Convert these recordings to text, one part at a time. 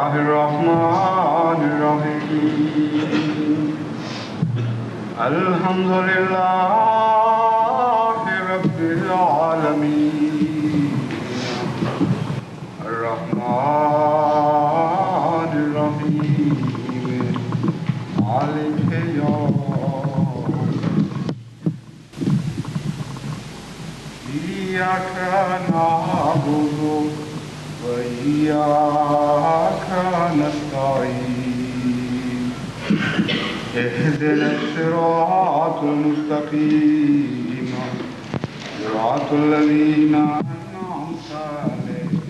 الرحمن الرحيم الحمد لله رب العالمين الرحمن الرحيم مالك يوم إياك نعبد وإياك نستعين اهدنا الصراط المستقيم صراط الذين أنعمت عليهم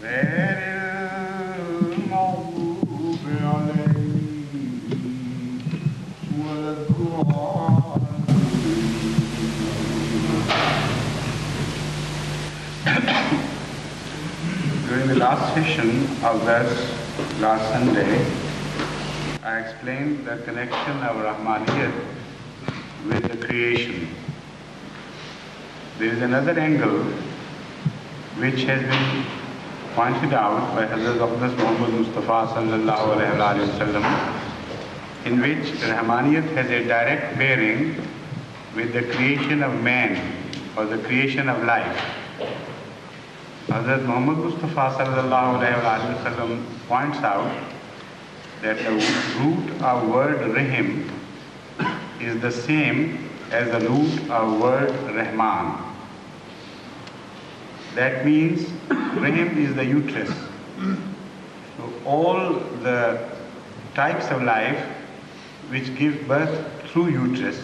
غير المغضوب عليهم ولا الضالين. During the last session of this last Sunday, I explained the connection of Rahmaniyat with the creation. There is another angle which has been pointed out by Hazrat Aqdas Muhammad Mustafa sallallahu alayhi wa sallam, in which Rahmaniyat has a direct bearing with the creation of man or the creation of life. Hazrat Muhammad Mustafa sallallahu alayhi wa sallam points out that the root of word Rahim is the same as the root of word Rahman. That means Rahim is the uterus. So all the types of life which give birth through uterus,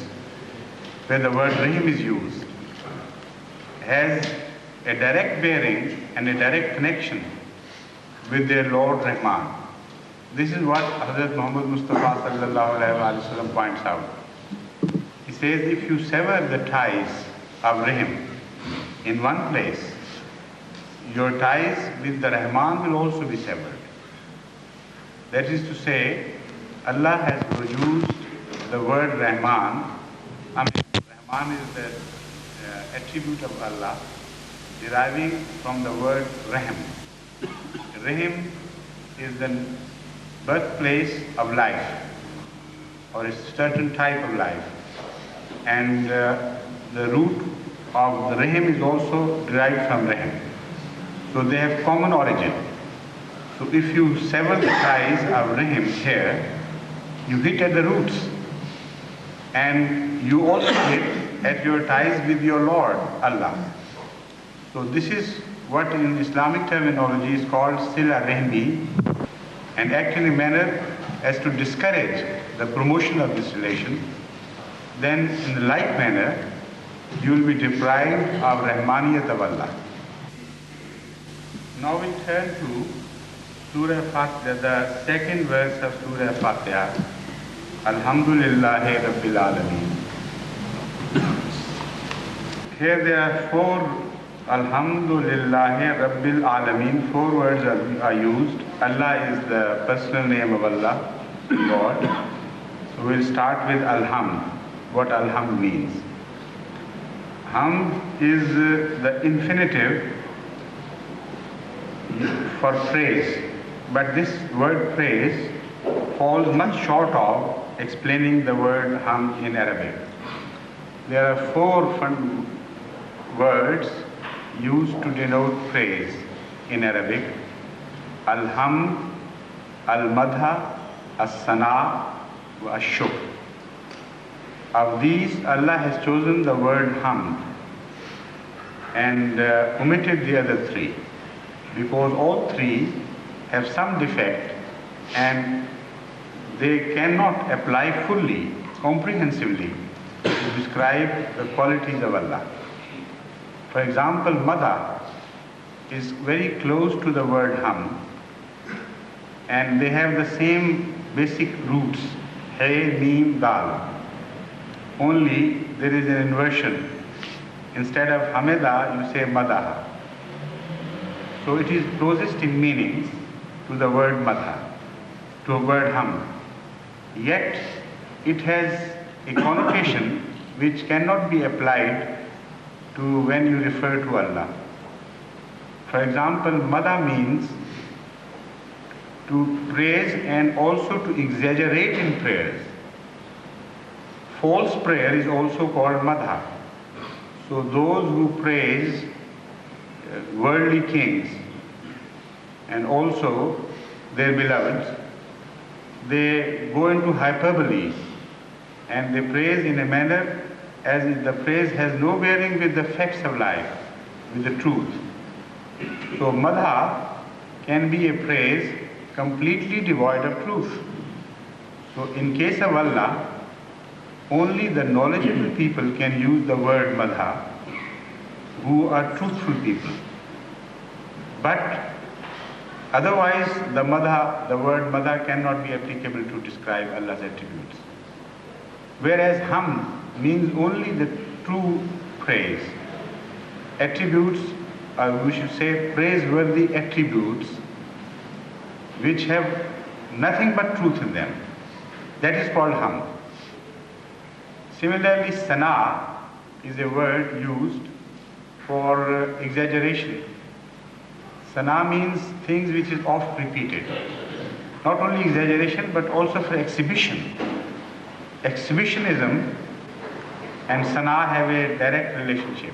where the word Rahim is used, has a direct bearing and a direct connection with their Lord Rahman. This is what Hazrat Muhammad Mustafa sallallahu alayhi wa sallam points out. He says, if you sever the ties of Rahim in one place, your ties with the Rahman will also be severed. That is to say, Allah has produced the word Rahman. Rahman is the attribute of Allah, deriving from the word Rahim. Rahim is the birthplace of life, or a certain type of life. And the root of the Rahim is also derived from Rahim. So they have common origin. So if you sever the ties of Rahim here, you hit at the roots. And you also hit at your ties with your Lord, Allah. So this is what in Islamic terminology is called Sila Rahmi, and act in a manner as to discourage the promotion of this relation. Then in the like manner, you will be deprived of Rahmaniyat of Allah. Now we turn to Surah Al-Fatiha, the second verse of Surah Al-Fatiha. Alhamdulillahi Rabbil Alameen. Here there are four Alhamdulillahi Rabbil Alameen, four words are used. Allah is the personal name of Allah, God. So we'll start with Alhamd, what Alhamd means. Hamd is the infinitive for praise, but this word praise falls much short of explaining the word Hamd in Arabic. There are four words used to denote praise in Arabic: Al-Hamd, Al-Madha, As-Sana, wa Ash-Shukr. Of these, Allah has chosen the word Hamd and omitted the other three, because all three have some defect and they cannot apply fully, comprehensively to describe the qualities of Allah. For example, Madha is very close to the word Hamd, and they have the same basic roots, He, Mim, Dal. Only there is an inversion. Instead of Hamida, you say Madaha. So it is closest in meaning to the word Madha, to a word Hamd. Yet it has a connotation which cannot be applied to when you refer to Allah. For example, madha means to praise and also to exaggerate in prayers. False prayer is also called madha. So those who praise worldly kings and also their beloveds, they go into hyperbole and they praise in a manner as if the praise has no bearing with the facts of life, with the truth. So madha can be a praise completely devoid of truth. So in case of Allah, only the knowledgeable people can use the word madha, who are truthful people. But otherwise, the word madha cannot be applicable to describe Allah's attributes. Whereas hamd means only the true praise. Attributes, or we should say praiseworthy attributes, which have nothing but truth in them. That is called hamd. Similarly, sana is a word used for exaggeration. Sana means things which is oft repeated. Not only exaggeration, but also for exhibition. Exhibitionism and sana have a direct relationship.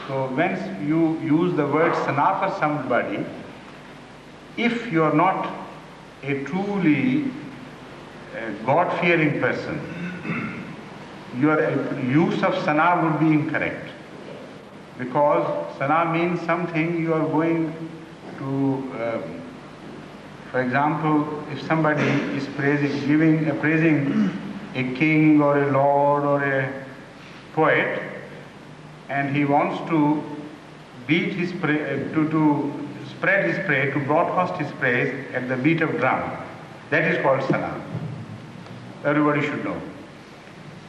So when you use the word sana for somebody, if you are not a truly God-fearing person, your use of sana would be incorrect. Because sana means something you are going to, for example, if somebody is praising a king or a lord or a poet, and he wants to beat his to spread his praise, to broadcast his praise at the beat of drum, that is called sana. Everybody should know.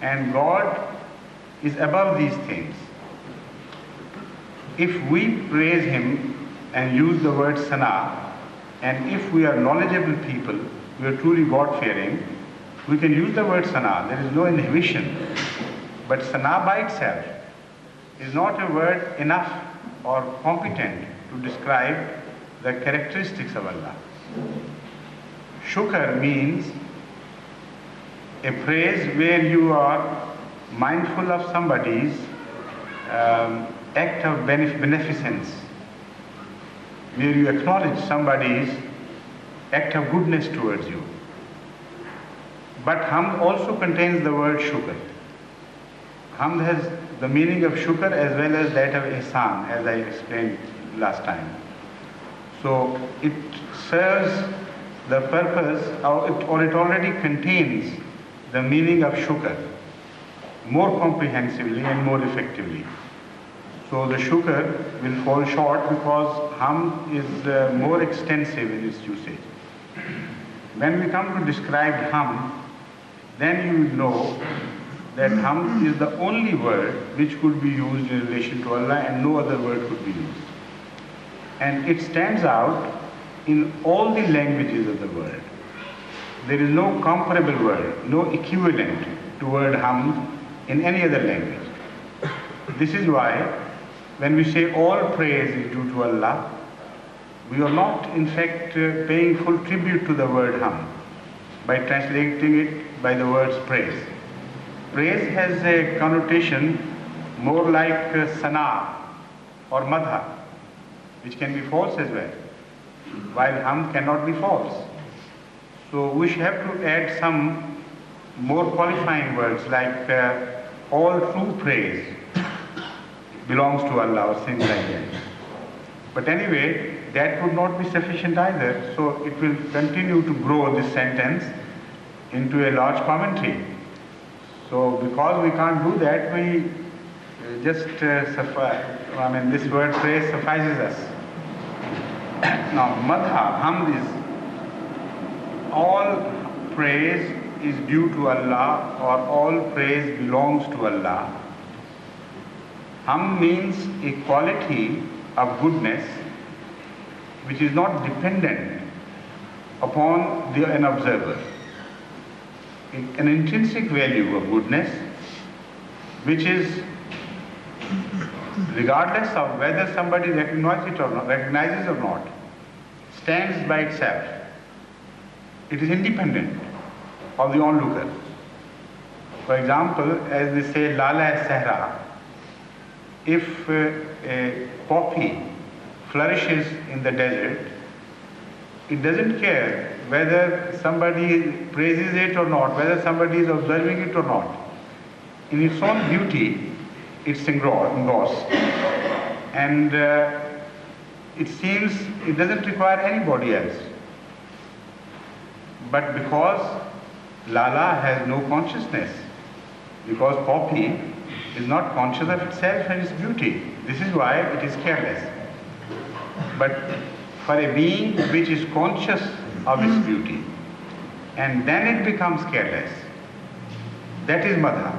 And God is above these things. If we praise Him and use the word sana, and if we are knowledgeable people, we are truly God-fearing, we can use the word sana. There is no inhibition. But sana by itself is not a word enough or competent to describe the characteristics of Allah. Shukr means a praise where you are mindful of somebody's act of beneficence, where you acknowledge somebody's act of goodness towards you. But hamd also contains the word shukr. Hamd has the meaning of shukr as well as that of ihsan, as I explained last time. So it serves the purpose, or it already contains the meaning of shukr more comprehensively and more effectively. So the shukr will fall short because hamd is more extensive in its usage. When we come to describe hamd, then you will know that hamd is the only word which could be used in relation to Allah, and no other word could be used. And it stands out in all the languages of the world. There is no comparable word, no equivalent to word hamd in any other language. This is why when we say all praise is due to Allah, we are not in fact paying full tribute to the word hamd by translating it by the words praise. Praise has a connotation more like sana or madha, which can be false as well, while hamd cannot be false. So we should have to add some more qualifying words like all true praise belongs to Allah or things like that. But anyway, that would not be sufficient either, so it will continue to grow this sentence into a large commentary. So because we can't do that, we just this word praise suffices us. Now, madha, hamd is all praise is due to Allah, or all praise belongs to Allah. Hamd means a quality of goodness which is not dependent upon an observer. An intrinsic value of goodness which is regardless of whether somebody recognizes or not, stands by itself. It is independent of the onlooker. For example, as they say, Lala Sahra, if a poppy flourishes in the desert, it doesn't care whether somebody praises it or not, whether somebody is observing it or not. In its own beauty, it's engrossed. And it seems it doesn't require anybody else. But because Lala has no consciousness, because poppy is not conscious of itself and its beauty, this is why it is careless. But for a being which is conscious of its beauty, and then it becomes careless, that is madha,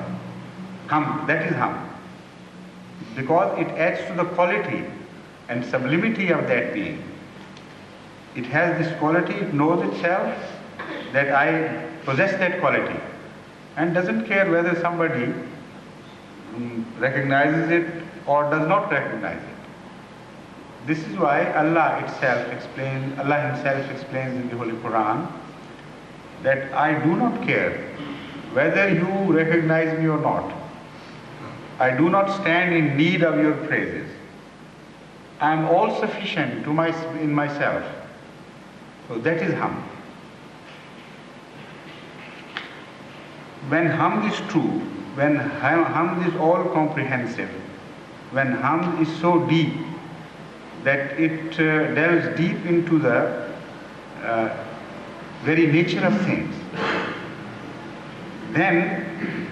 that is hum. Because it adds to the quality and sublimity of that being. It has this quality, it knows itself that I possess that quality, and doesn't care whether somebody recognizes it or does not recognize it. This is why Allah Himself explains in the Holy Quran that I do not care whether you recognize me or not. I do not stand in need of your praises. I am all sufficient in myself. So that is hum. When hum is true, when hum is all comprehensive, when hum is so deep that it delves deep into the very nature of things, then,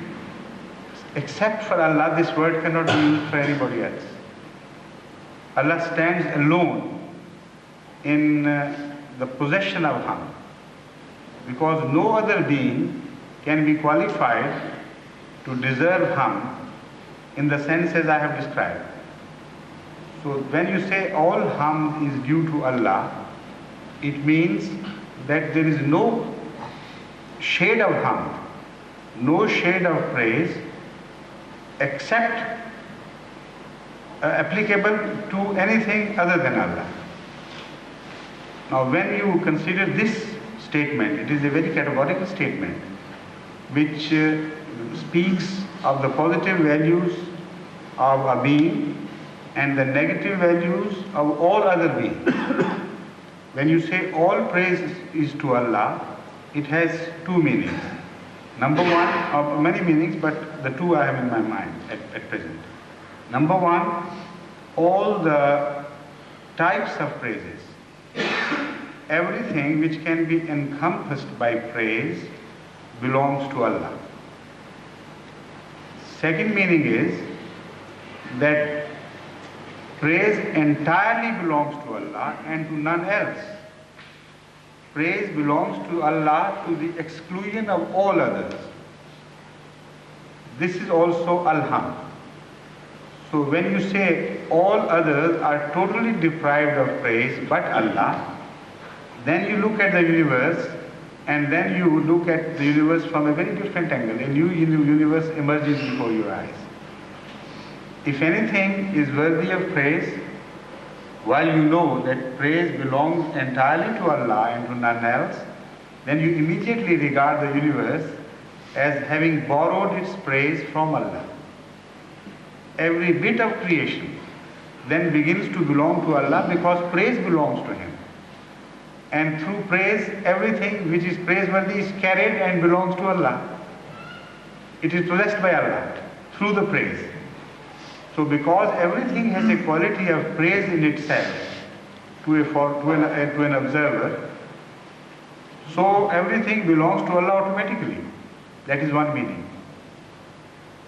except for Allah, this word cannot be used for anybody else. Allah stands alone in the possession of hum, because no other being can be qualified to deserve hum in the sense as I have described. So when you say all hum is due to Allah, it means that there is no shade of hum, no shade of praise except applicable to anything other than Allah. Now when you consider this statement, it is a very categorical statement which speaks of the positive values of a being and the negative values of all other beings. When you say all praise is to Allah, it has two meanings. Number one, of many meanings, but the two I have in my mind at present. Number one, all the types of praises, everything which can be encompassed by praise belongs to Allah. Second meaning is that praise entirely belongs to Allah and to none else. Praise belongs to Allah to the exclusion of all others. This is also Al-Ham. So when you say all others are totally deprived of praise but Allah, then you look at the universe, and then you look at the universe from a very different angle. A new universe emerges before your eyes. If anything is worthy of praise, while you know that praise belongs entirely to Allah and to none else, then you immediately regard the universe as having borrowed its praise from Allah. Every bit of creation then begins to belong to Allah because praise belongs to Him. And through praise, everything which is praiseworthy is carried and belongs to Allah. It is possessed by Allah through the praise. So because everything has a quality of praise in itself to an observer, so everything belongs to Allah automatically. That is one meaning.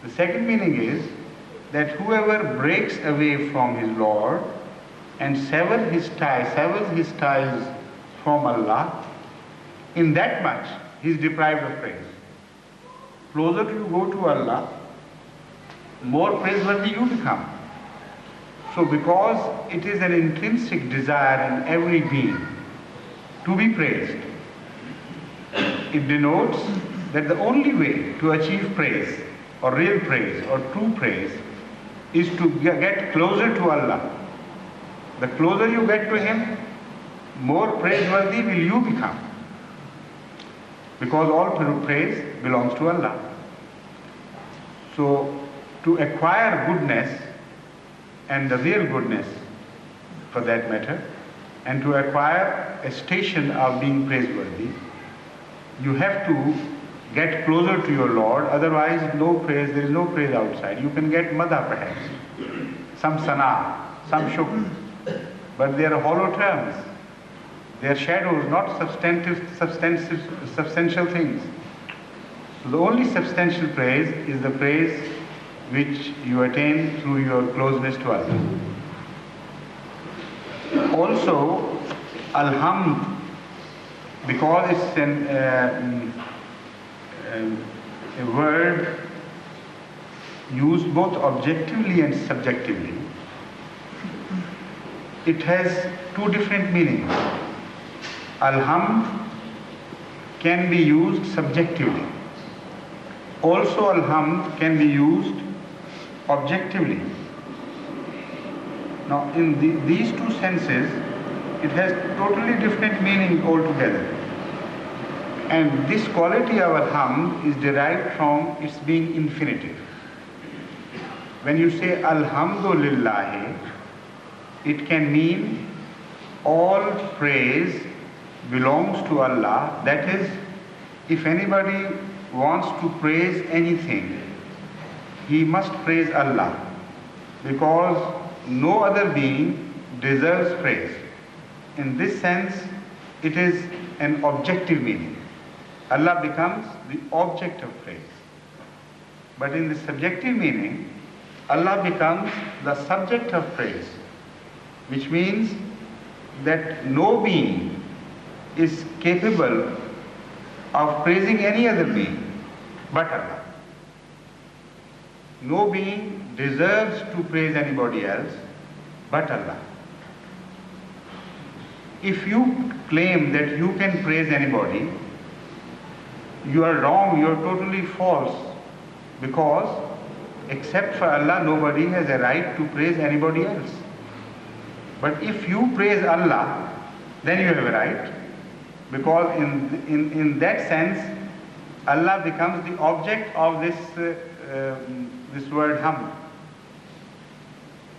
The second meaning is that whoever breaks away from his Lord and severs his ties from Allah, in that much he is deprived of praise. Closer you go to Allah, more praiseworthy you become. So because it is an intrinsic desire in every being to be praised, it denotes that the only way to achieve praise or real praise or true praise is to get closer to Allah. The closer you get to Him, more praiseworthy will you become. Because all praise belongs to Allah. So, to acquire goodness, and the real goodness for that matter, and to acquire a station of being praiseworthy, you have to get closer to your Lord, otherwise no praise, there is no praise outside. You can get madah perhaps, some sana, some shukr, but they are hollow terms. They are shadows, not substantial things. So the only substantial praise is the praise which you attain through your closeness to Allah. Also, alhamd, because it's a word used both objectively and subjectively, it has two different meanings. Alhamd can be used subjectively. Also, alhamd can be used objectively. Now, in these two senses, it has totally different meaning altogether. And this quality of alhamd is derived from its being infinitive. When you say alhamdulillah, it can mean all praise belongs to Allah. That is, if anybody wants to praise anything, he must praise Allah, because no other being deserves praise. In this sense, it is an objective meaning. Allah becomes the object of praise. But in the subjective meaning, Allah becomes the subject of praise, which means that no being is capable of praising any other being but Allah. No being deserves to praise anybody else but Allah. If you claim that you can praise anybody, you are wrong, you are totally false, because except for Allah, nobody has a right to praise anybody else. But if you praise Allah, then you have a right, because in that sense, Allah becomes the object of this word hamd.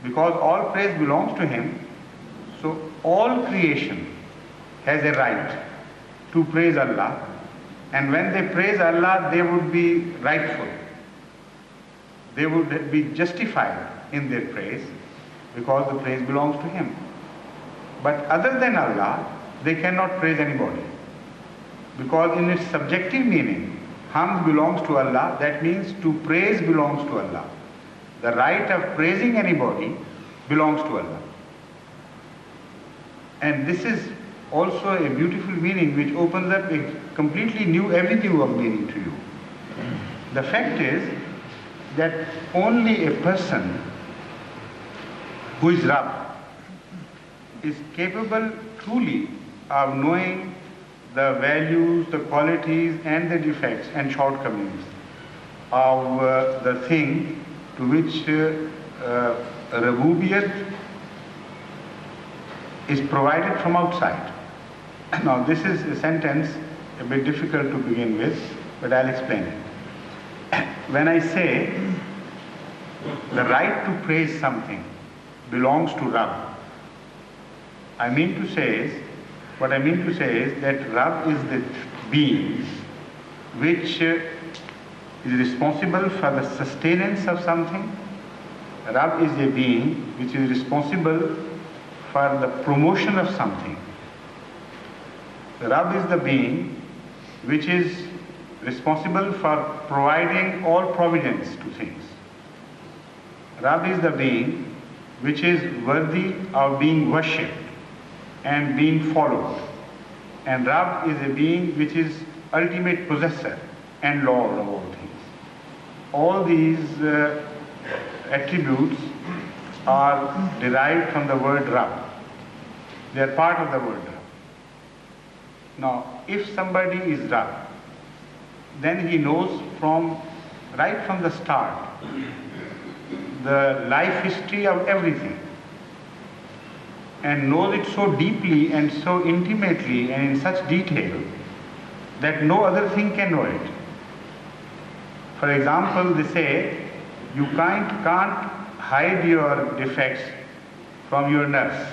Because all praise belongs to Him, so all creation has a right to praise Allah, and when they praise Allah, they would be rightful. They would be justified in their praise, because the praise belongs to Him. But other than Allah, they cannot praise anybody. Because in its subjective meaning, hamd belongs to Allah, that means to praise belongs to Allah. The right of praising anybody belongs to Allah. And this is also a beautiful meaning which opens up a completely new avenue of meaning to you. The fact is that only a person who is Rabb is capable truly of knowing the values, the qualities and the defects and shortcomings of the thing to which Rububiyyat is provided from outside. Now this is a sentence a bit difficult to begin with, but I'll explain it. When I say the right to praise something belongs to Rabb, what I mean to say is that Rabb is the being which is responsible for the sustenance of something. Rabb is a being which is responsible for the promotion of something. Rabb is the being which is responsible for providing all providence to things. Rabb is the being which is worthy of being worshipped and being followed. And Rabb is a being which is ultimate possessor and Lord of all things. All these attributes are derived from the word Rabb. They are part of the word Rabb. Now, if somebody is Rabb, then he knows right from the start the life history of everything and knows it so deeply and so intimately and in such detail that no other thing can know it. For example, they say you can't hide your defects from your nurse,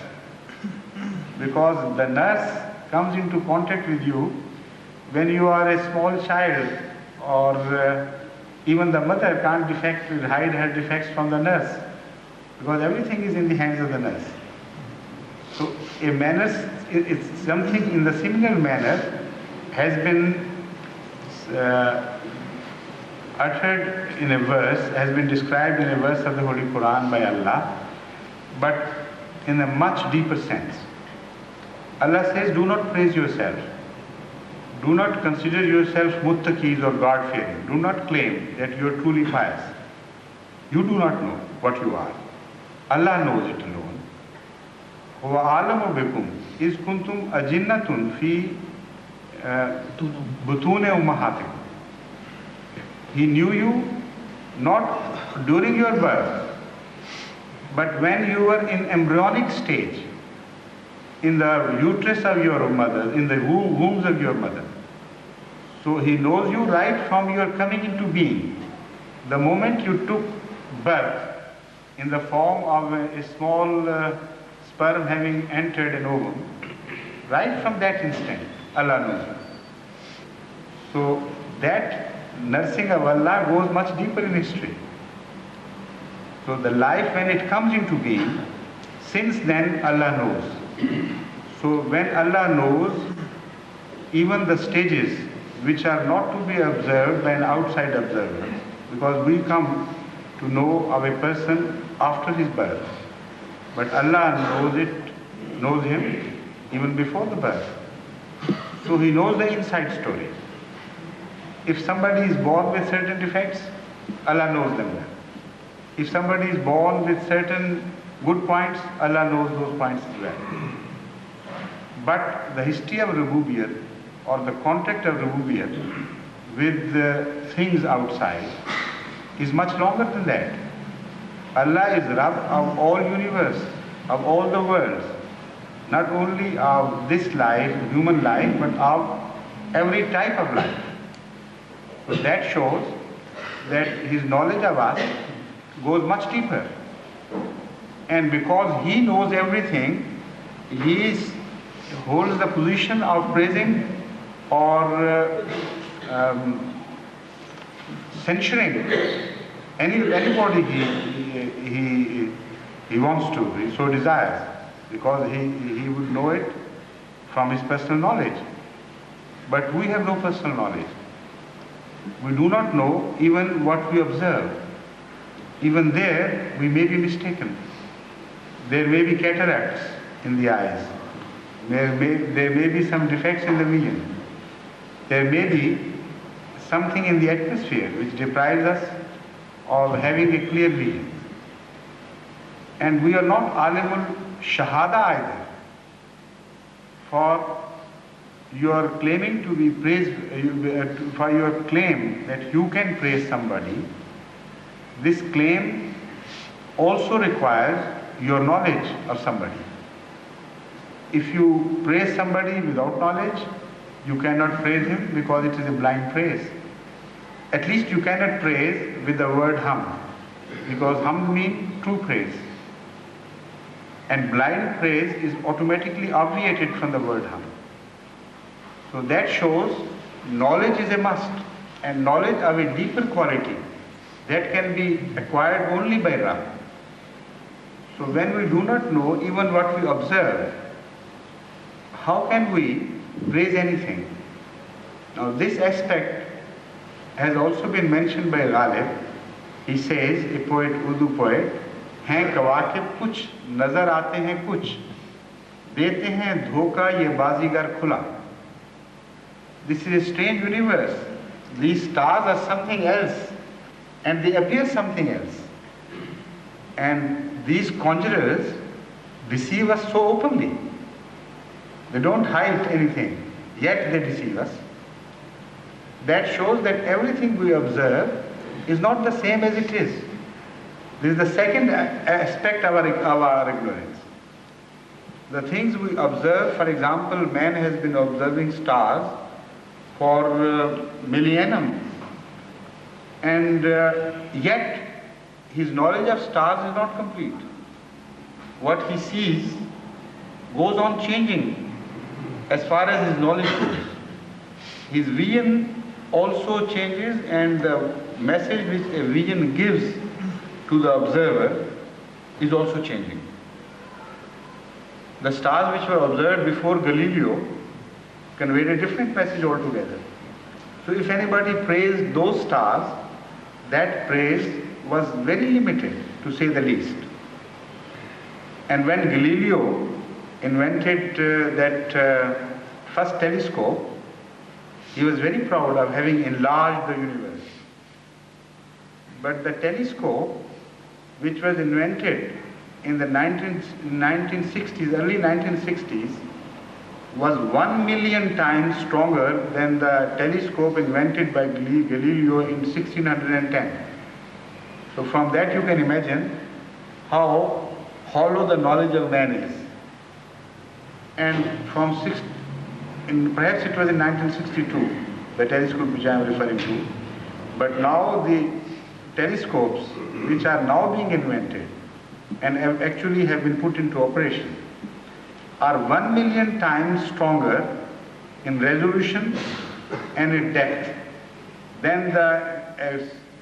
because the nurse comes into contact with you when you are a small child, or even the mother can't hide her defects from the nurse, because everything is in the hands of the nurse. So a manner, it's something in the similar manner has been uttered in a verse, has been described in a verse of the Holy Quran by Allah, but in a much deeper sense. Allah says, do not praise yourself. Do not consider yourself muttaqis or God-fearing. Do not claim that you are truly pious. You do not know what you are. Allah knows it alone. هُوَ أَعْلَمُ بِكُمْ إِذْ كُنْتُمْ أَجِنَّةٌ فِي بُطُونِ أُمَّهَاتِكُمْ. He knew you not during your birth, but when you were in embryonic stage, in the uterus of your mother, in the wombs of your mother. So he knows you right from your coming into being. The moment you took birth in the form of a small sperm having entered an ovum, right from that instant, Allah knows you. So that nursing of Allah goes much deeper in history. So the life, when it comes into being, since then Allah knows. So when Allah knows even the stages which are not to be observed by an outside observer, because we come to know of a person after his birth, but Allah knows him even before the birth. So he knows the inside story. If somebody is born with certain defects, Allah knows them well. If somebody is born with certain good points, Allah knows those points as well. But the history of Rububiyyat, or the contact of Rububiyyat with the things outside, is much longer than that. Allah is Rabb of all universe, of all the worlds, not only of this life, human life, but of every type of life. So that shows that his knowledge of us goes much deeper. And because he knows everything, he holds the position of praising or censuring anybody he wants to, he so desires, because he would know it from his personal knowledge. But we have no personal knowledge. We do not know even what we observe. Even there, we may be mistaken. There may be cataracts in the eyes. There may be some defects in the vision. There may be something in the atmosphere which deprives us of having a clear vision. And we are not alimul shahada either. For your claiming to be praised, for your claim that you can praise somebody, this claim also requires your knowledge of somebody. If you praise somebody without knowledge, you cannot praise him, because it is a blind praise. At least you cannot praise with the word hamd, because hamd means true praise. And blind praise is automatically obviated from the word hamd. So that shows knowledge is a must, and knowledge of a deeper quality that can be acquired only by Rabb. So when we do not know even what we observe, how can we praise anything? Now this aspect has also been mentioned by Ghalib. He says, a poet, Urdu poet, हैं कवाकिब कुछ नजर आते हैं कुछ देते हैं धोखा ये बाजीगर खुला. This is a strange universe. These stars are something else and they appear something else. And these conjurers deceive us so openly. They don't hide anything, yet they deceive us. That shows that everything we observe is not the same as it is. This is the second aspect of our ignorance. The things we observe, for example, man has been observing stars for millennium, and yet his knowledge of stars is not complete. What he sees goes on changing as far as his knowledge goes. His vision also changes, and the message which a vision gives to the observer is also changing. The stars which were observed before Galileo conveyed a different message altogether. So if anybody praised those stars, that praise was very limited, to say the least. And when Galileo invented that first telescope, he was very proud of having enlarged the universe. But the telescope, which was invented in the 1960s, early 1960s, was 1 million times stronger than the telescope invented by Galileo in 1610. So from that you can imagine how hollow the knowledge of man is. And perhaps it was in 1962, the telescope which I am referring to, but now the telescopes which are now being invented and actually have been put into operation are 1 million times stronger in resolution and in depth than the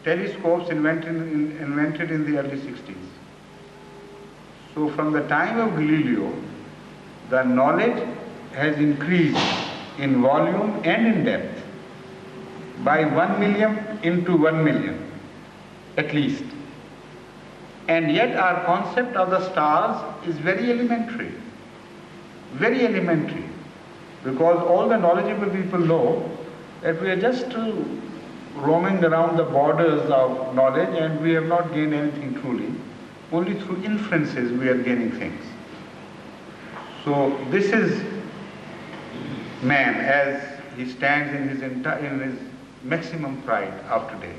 telescopes invented in the early 60s. So from the time of Galileo, the knowledge has increased in volume and in depth by 1 million into 1 million at least. And yet our concept of the stars is very elementary, because all the knowledgeable people know that we are just roaming around the borders of knowledge and we have not gained anything truly. Only through inferences we are gaining things. So this is man as he stands in his maximum pride of today.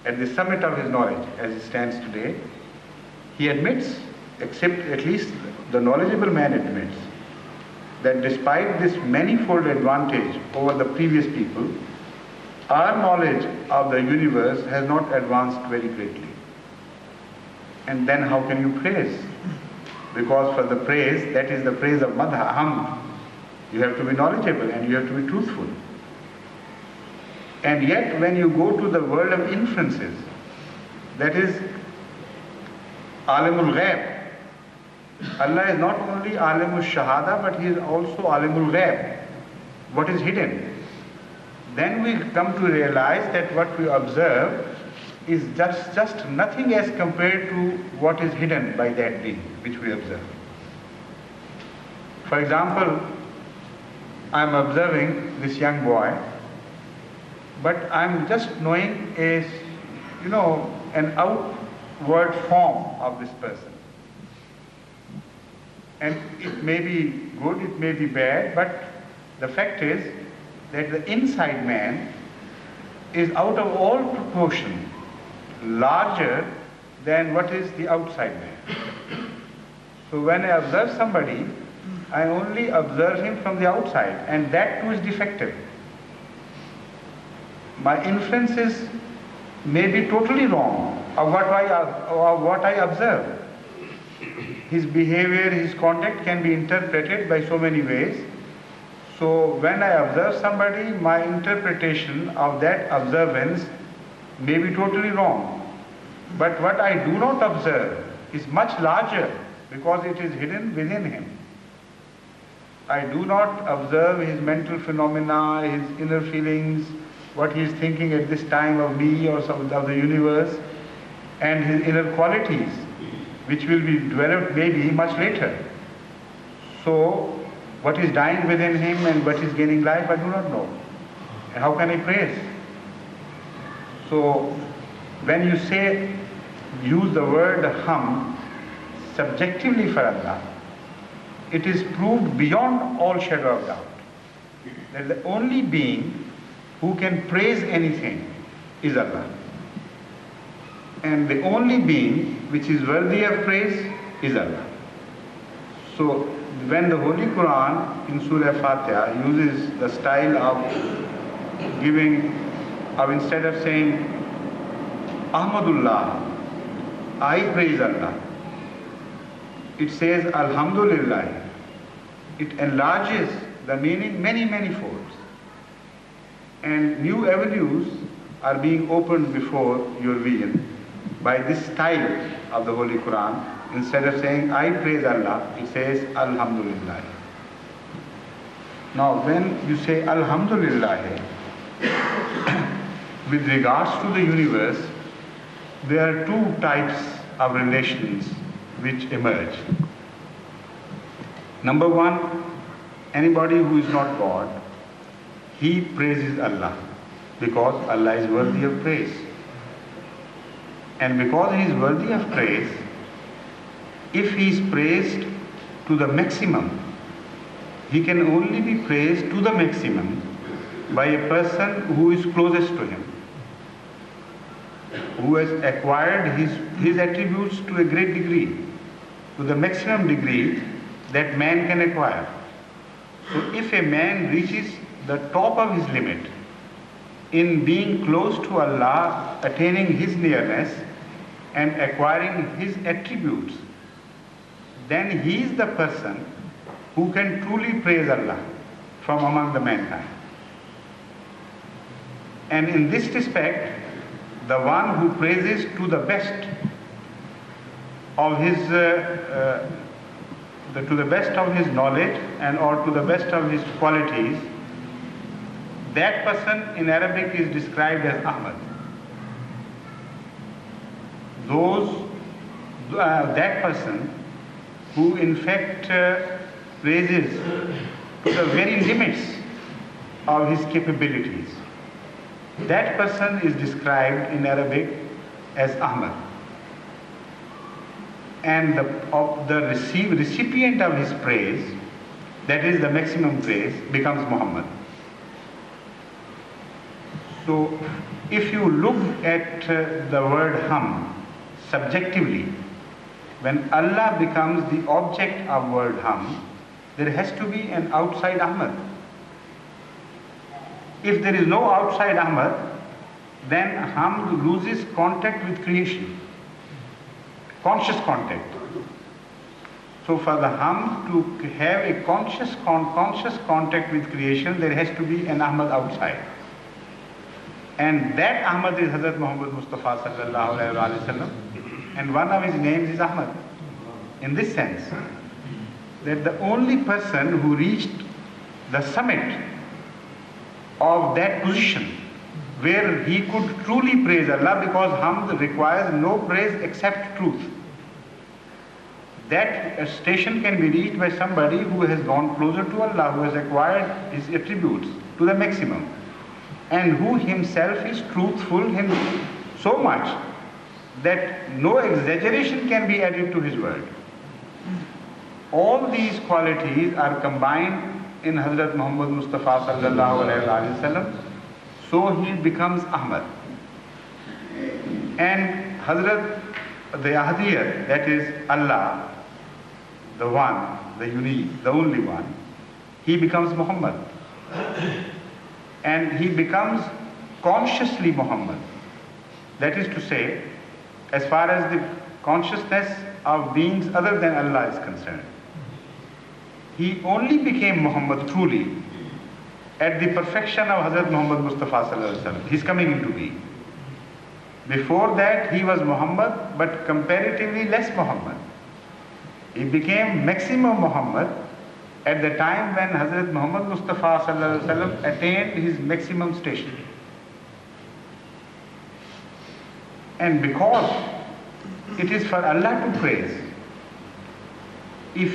At the summit of his knowledge as he stands today, he admits, except at least the knowledgeable man admits, that despite this manifold advantage over the previous people, our knowledge of the universe has not advanced very greatly. And then how can you praise? Because for the praise, that is the praise of madha, hamd, you have to be knowledgeable and you have to be truthful. And yet when you go to the world of inferences, that is alimul ghaib, Allah is not only alimul shahada, but He is also alimul ghaib, what is hidden. Then we come to realize that what we observe is just nothing as compared to what is hidden by that being which we observe. For example, I am observing this young boy, but I am just knowing an outward form of this person. And it may be good, it may be bad, but the fact is that the inside man is out of all proportion larger than what is the outside man. So when I observe somebody, I only observe him from the outside, and that too is defective. My inferences may be totally wrong of what I observe. His behavior, his conduct can be interpreted by so many ways. So when I observe somebody, my interpretation of that observance may be totally wrong. But what I do not observe is much larger because it is hidden within him. I do not observe his mental phenomena, his inner feelings, what he is thinking at this time of me or of the universe, and his inner qualities, which will be developed maybe much later. So what is dying within him and what is gaining life, I do not know. And how can I praise? So when you use the word hamd subjectively for Allah, it is proved beyond all shadow of doubt that the only being who can praise anything is Allah. And the only being which is worthy of praise is Allah. So when the Holy Quran in Surah Al-Fatiha uses the style of giving, or instead of saying Ahmadullah, I praise Allah, it says Alhamdulillah. It enlarges the meaning many folds. And new avenues are being opened before your vision by this style of the Holy Quran. Instead of saying I praise Allah, it says Alhamdulillah. Now when you say Alhamdulillah, with regards to the universe, there are two types of relations which emerge. Number one, anybody who is not God, he praises Allah because Allah is worthy of praise. And because he is worthy of praise, if he is praised to the maximum, he can only be praised to the maximum by a person who is closest to him, who has acquired his attributes to a great degree, to the maximum degree that man can acquire. So if a man reaches the top of his limit in being close to Allah, attaining his nearness and acquiring his attributes, then he is the person who can truly praise Allah from among the mankind. And in this respect, the one who praises to the best of his knowledge and or to the best of his qualities, that person in Arabic is described as Ahmad. That person who in fact praises to the very limits of his capabilities, that person is described in Arabic as Ahmad. And the recipient of his praise, that is the maximum praise, becomes Muhammad. So if you look at the word Ham subjectively, when Allah becomes the object of word Ham, there has to be an outside Ahmad. If there is no outside Ahmad, then Hamd loses contact with creation, conscious contact. So for the Hamd to have a conscious contact with creation, there has to be an Ahmad outside. And that Ahmad is Hazrat Muhammad Mustafa sallallahu alayhi wa sallam. And one of his names is Ahmad. In this sense, that the only person who reached the summit of that position where he could truly praise Allah, because Hamd requires no praise except truth. That station can be reached by somebody who has gone closer to Allah, who has acquired his attributes to the maximum, and who himself is truthful so much that no exaggeration can be added to his word. All these qualities are combined in Hazrat Muhammad Mustafa sallallahu alayhi wa sallam, so he becomes Ahmad. And Hazrat, the Ahadiyat, that is Allah, the one, the unique, the only one, he becomes Muhammad. And he becomes consciously Muhammad. That is to say, as far as the consciousness of beings other than Allah is concerned, he only became Muhammad truly at the perfection of Hazrat Muhammad Mustafa sallallahu alaihi wasallam, his coming into being. Before that, he was Muhammad, but comparatively less Muhammad. He became maximum Muhammad at the time when Hazrat Muhammad Mustafa sallallahu alaihi wasallam attained his maximum station. And because it is for Allah to praise, he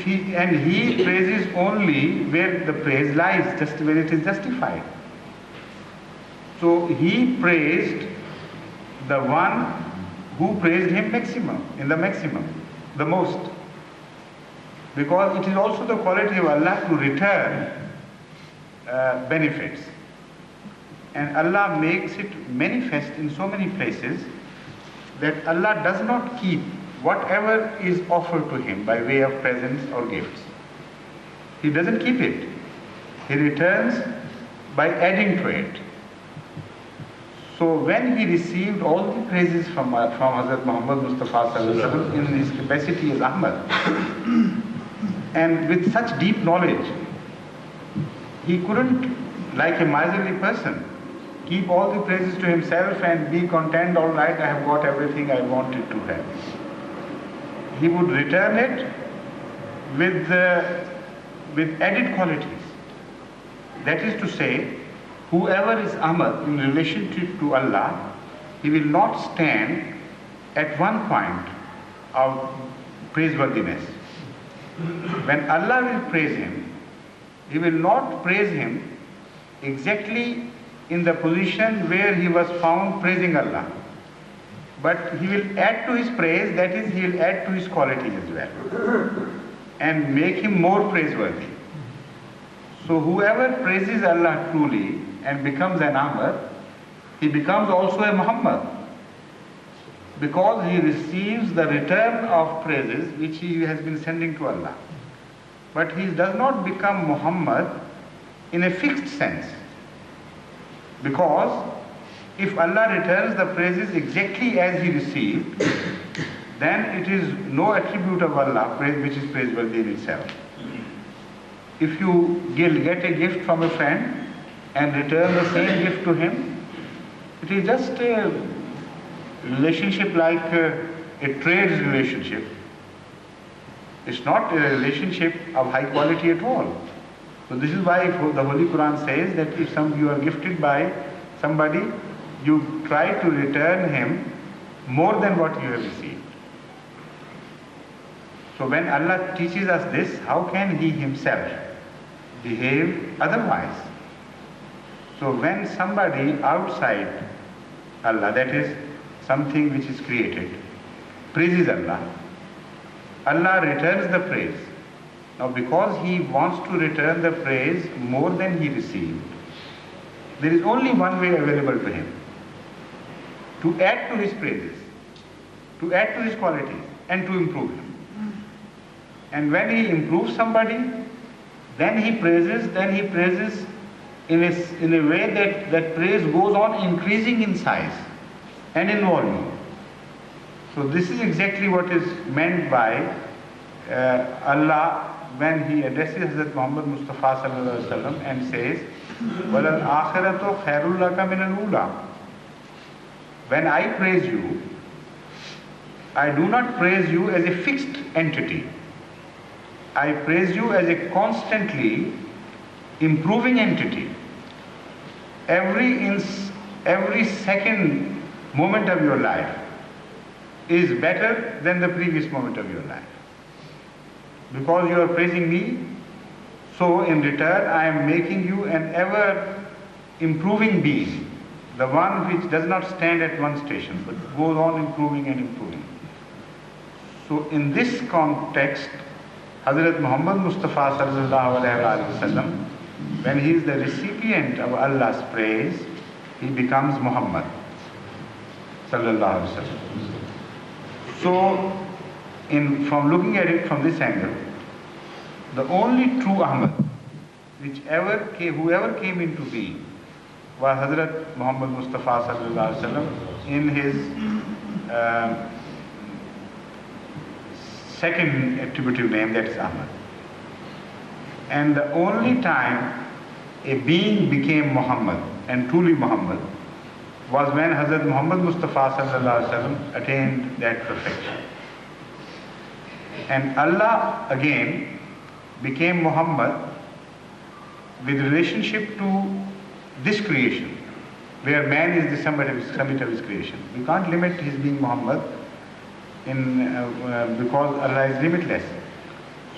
praises only where the praise lies, just where it is justified. So he praised the one who praised him maximum, in the maximum, the most. Because it is also the quality of Allah to return benefits. And Allah makes it manifest in so many places that Allah does not keep whatever is offered to him by way of presents or gifts. He doesn't keep it. He returns by adding to it. So when he received all the praises from Hazrat Muhammad Mustafa Sallallahu Alaihi Wasallam in his capacity as Ahmad, and with such deep knowledge, he couldn't, like a miserly person, keep all the praises to himself and be content, all right, I have got everything I wanted to have. He would return it with added qualities. That is to say, whoever is Ahmad in relationship to Allah, he will not stand at one point of praiseworthiness. When Allah will praise him, he will not praise him exactly in the position where he was found praising Allah. But he will add to his praise, that is, he will add to his quality as well, and make him more praiseworthy. So whoever praises Allah truly and becomes an Ahmad, he becomes also a Muhammad, because he receives the return of praises which he has been sending to Allah. But he does not become Muhammad in a fixed sense, because if Allah returns the praises exactly as he received, then it is no attribute of Allah which is praiseworthy in itself. If you get a gift from a friend and return the same gift to him, it is just a relationship like a trade relationship. It's not a relationship of high quality at all. So this is why the Holy Quran says that if you are gifted by somebody, you try to return him more than what you have received. So when Allah teaches us this, how can he himself behave otherwise? So when somebody outside Allah, that is something which is created, praises Allah, Allah returns the praise. Now because he wants to return the praise more than he received, there is only one way available to him: to add to his praises, to add to his qualities, and to improve him. And when he improves somebody, then he praises in a way that praise goes on increasing in size and in volume. So this is exactly what is meant by Allah when he addresses Hazrat Muhammad Mustafa Sallallahu Alaihi Wasallam and says, وَلَلْ آخِرَةُ خَيْرٌ لَكَ مِنَ الْأُولَى. When I praise you, I do not praise you as a fixed entity. I praise you as a constantly improving entity. Every second moment of your life is better than the previous moment of your life. Because you are praising me, so in return I am making you an ever improving being, the one which does not stand at one station but goes on improving and improving. So in this context, Hazrat Muhammad Mustafa Sallallahu Alaihi Wasallam, when he is the recipient of Allah's praise, he becomes Muhammad Sallallahu Alaihi Wasallam. So, from looking at it from this angle, the only true Ahmad, whoever came into being, was Hazrat Muhammad Mustafa Sallallahu Alaihi Wasallam in his second attributive name, that is Ahmad. And the only time a being became Muhammad and truly Muhammad was when Hazrat Muhammad Mustafa Sallallahu Alaihi Wasallam attained that perfection. And Allah again became Muhammad with relationship to this creation, where man is the summit of his creation. We can't limit his being Muhammad because Allah is limitless.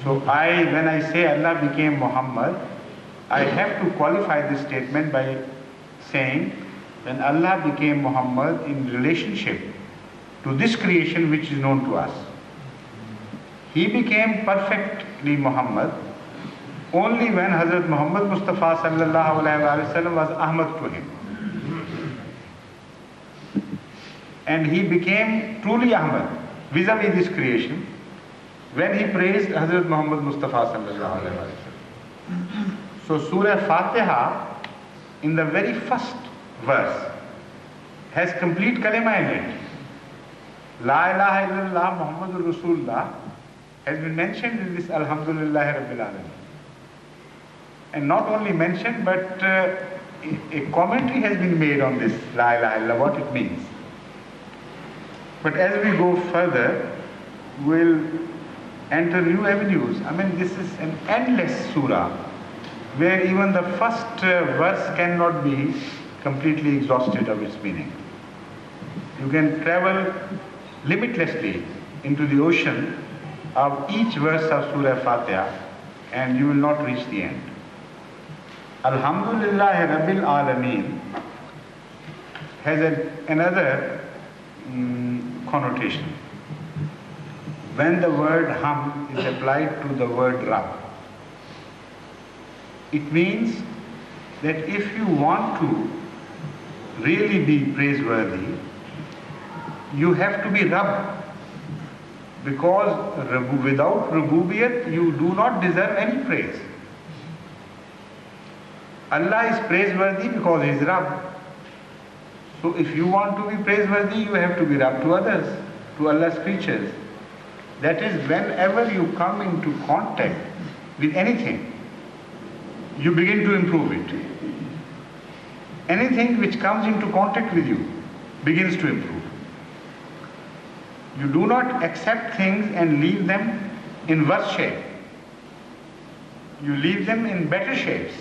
So when I say Allah became Muhammad, I have to qualify this statement by saying when Allah became Muhammad in relationship to this creation which is known to us. He became perfectly Muhammad only when Hazrat Muhammad Mustafa Sallallahu Alaihi Wasallam was Ahmad to him. and he became truly Ahmad vis-a-vis this creation when he praised Hazrat Muhammad Mustafa sallallahu alaihi wasallam. So Surah Fatiha, in the very first verse, has complete kalima in it. La ilaha illallah Muhammadur Rasulullah has been mentioned in this Alhamdulillah Rabbil Alamin. And not only mentioned, but a commentary has been made on this La ilaha illallah, what it means. But as we go further, we'll enter new avenues. I mean, this is an endless surah, where even the first verse cannot be completely exhausted of its meaning. You can travel limitlessly into the ocean of each verse of Surah Fatiha and you will not reach the end. Alhamdulillah Rabbil Alameen has another connotation. When the word Ham is applied to the word Rabb, it means that if you want to really be praiseworthy, you have to be Rabb, because without Rububiyyat you do not deserve any praise. Allah is praiseworthy because He is Rabb. So if you want to be praiseworthy, you have to be Rabb to others, to Allah's creatures. That is, whenever you come into contact with anything, you begin to improve it. Anything which comes into contact with you begins to improve. You do not accept things and leave them in worse shape. You leave them in better shapes.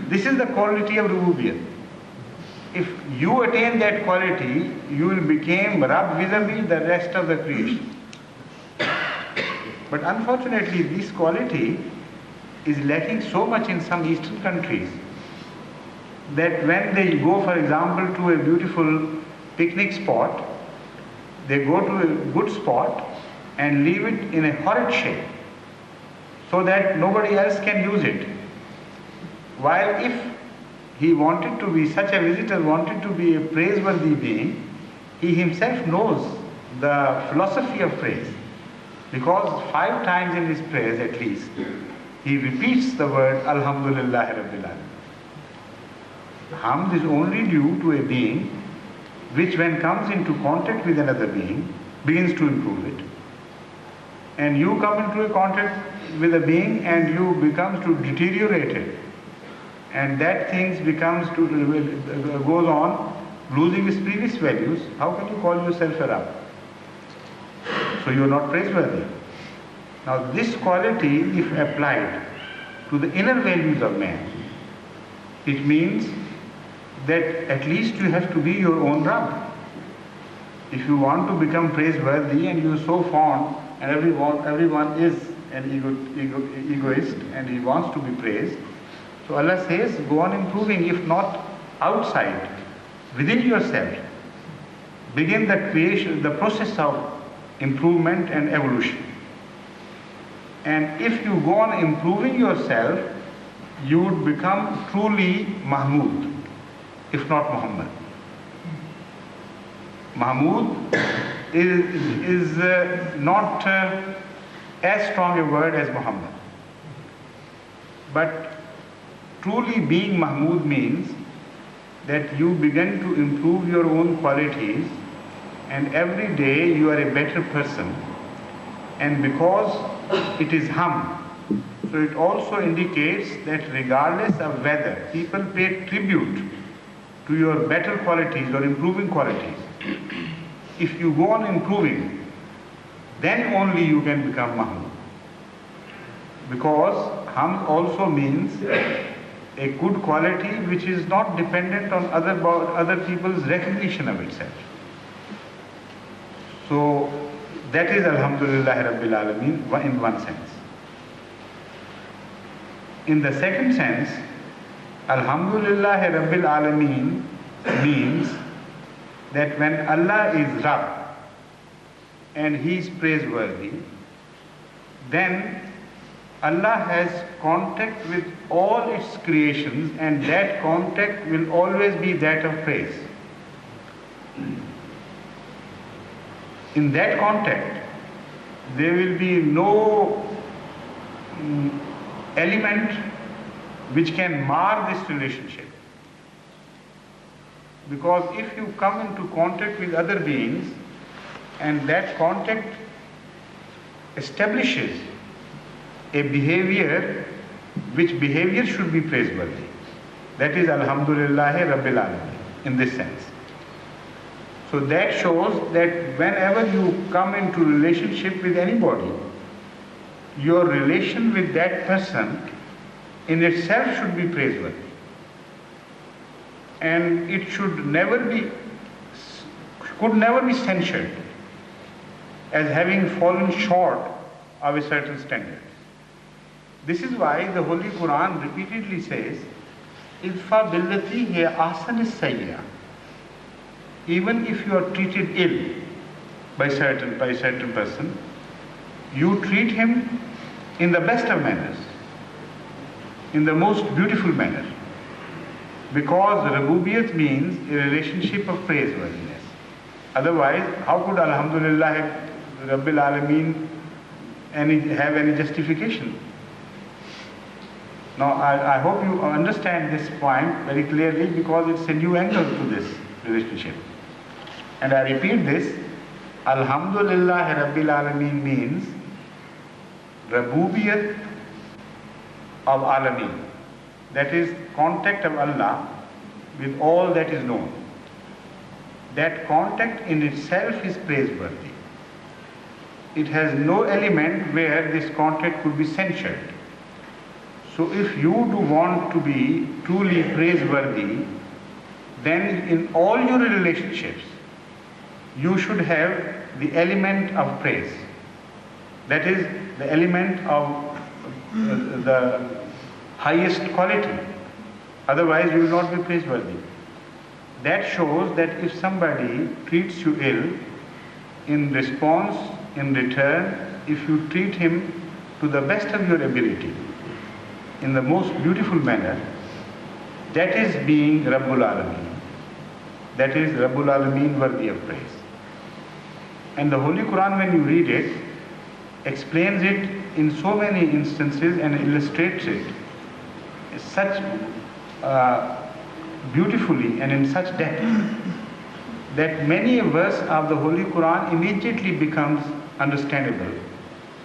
This is the quality of Rububiyyat. If you attain that quality, you will become Rabb vis-a-vis the rest of the creation. But unfortunately, this quality is lacking so much in some Eastern countries that when they go, for example, to a beautiful picnic spot, they go to a good spot and leave it in a horrid shape so that nobody else can use it. While if he wanted to be, such a visitor wanted to be a praiseworthy being, he himself knows the philosophy of praise. Because 5 times in his prayers at least, he repeats the word Alhamdulillah Rabbil Alamin. Hamd is only due to a being which, when comes into contact with another being, begins to improve it. And you come into a contact with a being and you become to deteriorate it. And that thing goes on losing its previous values. How can you call yourself a Rabb? So you are not praiseworthy. Now this quality, if applied to the inner values of man, it means that at least you have to be your own Rabb. If you want to become praiseworthy and you are so fond, and everyone is an egoist and he wants to be praised, so Allah says, go on improving, if not outside, within yourself. Begin the process of improvement and evolution. And if you go on improving yourself, you would become truly Mahmud, if not Muhammad. Mahmud is not as strong a word as Muhammad. But truly being Mahmud means that you begin to improve your own qualities and every day you are a better person. And because it is Ham, so it also indicates that regardless of whether people pay tribute to your better qualities or improving qualities, if you go on improving, then only you can become Mahmud. Because Ham also means a good quality which is not dependent on other people's recognition of itself. So that is Alhamdulillah Rabbil Alameen in one sense. In the second sense, Alhamdulillah Rabbil Alameen means that when Allah is Rabb and He is praiseworthy, then Allah has contact with all its creations and that contact will always be that of praise. In that context, there will be no element which can mar this relationship. Because if you come into contact with other beings and that contact establishes a behavior, which behavior should be praiseworthy. That is Alhamdulillahi Rabbil Alameen in this sense. So that shows that whenever you come into relationship with anybody, your relation with that person in itself should be praiseworthy. And it could never be censured as having fallen short of a certain standard. This is why the Holy Quran repeatedly says, "Idfa billati hiya ahsan as-sayyi'ah." Even if you are treated ill by a certain person, you treat him in the best of manners, in the most beautiful manner. Because Rububiyyat means a relationship of praiseworthiness. Otherwise, how could Alhamdulillah Rabbil Alameen have any justification? Now, I hope you understand this point very clearly, because it's a new angle to this relationship. And I repeat this, Alhamdulillah Rabbil Alameen means Rububiyyat of Alameen. That is contact of Allah with all that is known. That contact in itself is praiseworthy. It has no element where this contact could be censured. So if you do want to be truly praiseworthy, then in all your relationships, you should have the element of praise. That is the element of the highest quality. Otherwise you will not be praiseworthy. That shows that if somebody treats you ill, in response, in return, if you treat him to the best of your ability, in the most beautiful manner, that is being Rabbul Alameen. That is Rabbul Alameen worthy of praise. And the Holy Quran, when you read it, explains it in so many instances and illustrates it such beautifully and in such depth that many a verse of the Holy Quran immediately becomes understandable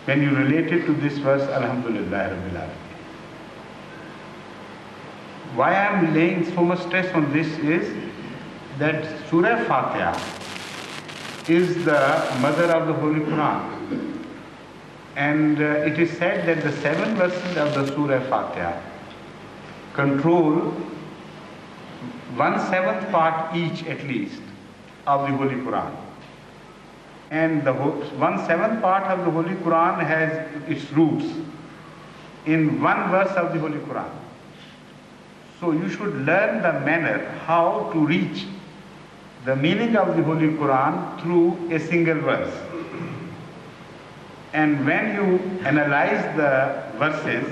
when you relate it to this verse, Alhamdulillah Rabbil Alameen. Why I am laying so much stress on this is that Surah Al-Fatiha is the mother of the Holy Quran. And it is said that the 7 verses of the Surah Al-Fatiha control 1/7 part each at least of the Holy Quran. And the 1/7 part of the Holy Quran has its roots in one verse of the Holy Quran. So you should learn the manner how to reach the meaning of the Holy Quran through a single verse. And when you analyze the verses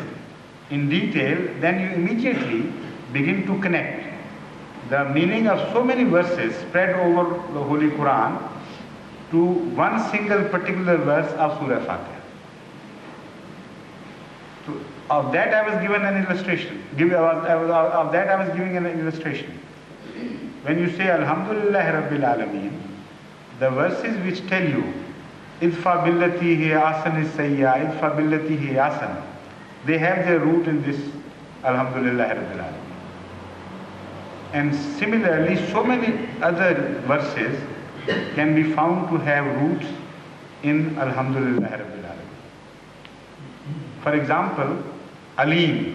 in detail, then you immediately begin to connect the meaning of so many verses spread over the Holy Quran to one single particular verse of Surah Fatiha. So of that I was given an illustration. Of that I was giving an illustration. When you say Alhamdulillah Rabbil Alameen, the verses which tell you Idfa billati hiya ahsan as-sayyi'ah, idfa billati hiya ahsan, they have their root in this Alhamdulillah Rabbil Alameen. And similarly, so many other verses can be found to have roots in Alhamdulillah Rabbil Alameen. For example, Alim,